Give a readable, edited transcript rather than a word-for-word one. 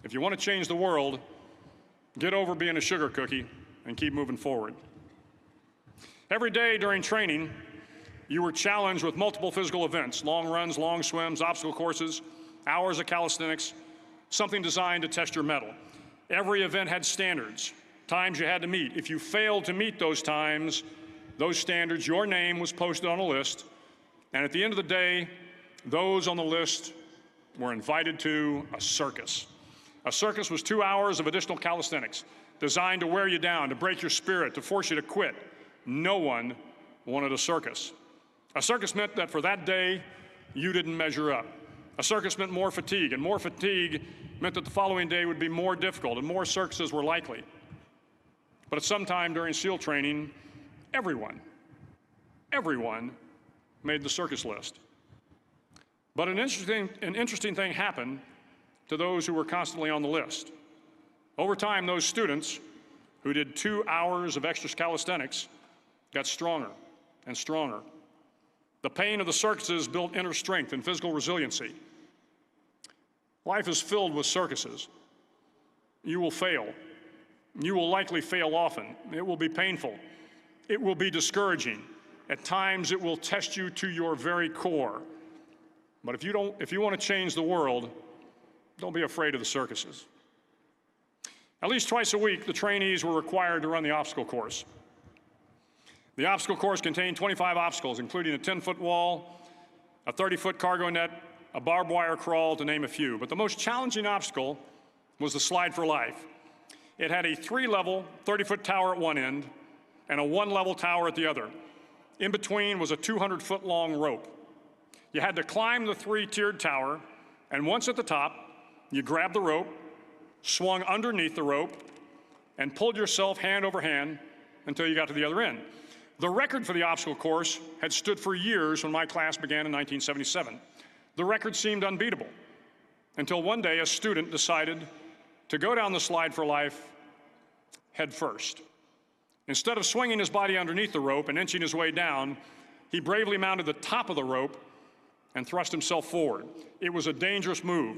If you want to change the world, get over being a sugar cookie and keep moving forward. Every day during training, you were challenged with multiple physical events: long runs, long swims, obstacle courses, hours of calisthenics, something designed to test your mettle. Every event had standards, times you had to meet. If you failed to meet those times, those standards, your name was posted on a list, and at the end of the day, those on the list were invited to a circus. A circus was 2 hours of additional calisthenics, designed to wear you down, to break your spirit, to force you to quit. No one wanted a circus. A circus meant that for that day, you didn't measure up. A circus meant more fatigue, and more fatigue meant that the following day would be more difficult, and more circuses were likely. But at some time during SEAL training, everyone made the circus list. But an interesting thing happened to those who were constantly on the list. Over time, those students who did 2 hours of extra calisthenics got stronger and stronger. The pain of the circuses built inner strength and physical resiliency. Life is filled with circuses. You will fail. You will likely fail often. It will be painful. It will be discouraging. At times, it will test you to your very core. But if you want to change the world, don't be afraid of the circuses. At least twice a week, the trainees were required to run the obstacle course. The obstacle course contained 25 obstacles, including a 10-foot wall, a 30-foot cargo net, a barbed wire crawl, to name a few. But the most challenging obstacle was the slide for life. It had a 3-level, 30-foot tower at one end and a 1-level tower at the other. In between was a 200-foot-long rope. You had to climb the 3-tiered tower, and once at the top, you grabbed the rope, swung underneath the rope, and pulled yourself hand over hand until you got to the other end. The record for the obstacle course had stood for years when my class began in 1977. The record seemed unbeatable until one day a student decided to go down the slide for life head first. Instead of swinging his body underneath the rope and inching his way down, he bravely mounted the top of the rope and thrust himself forward. It was a dangerous move.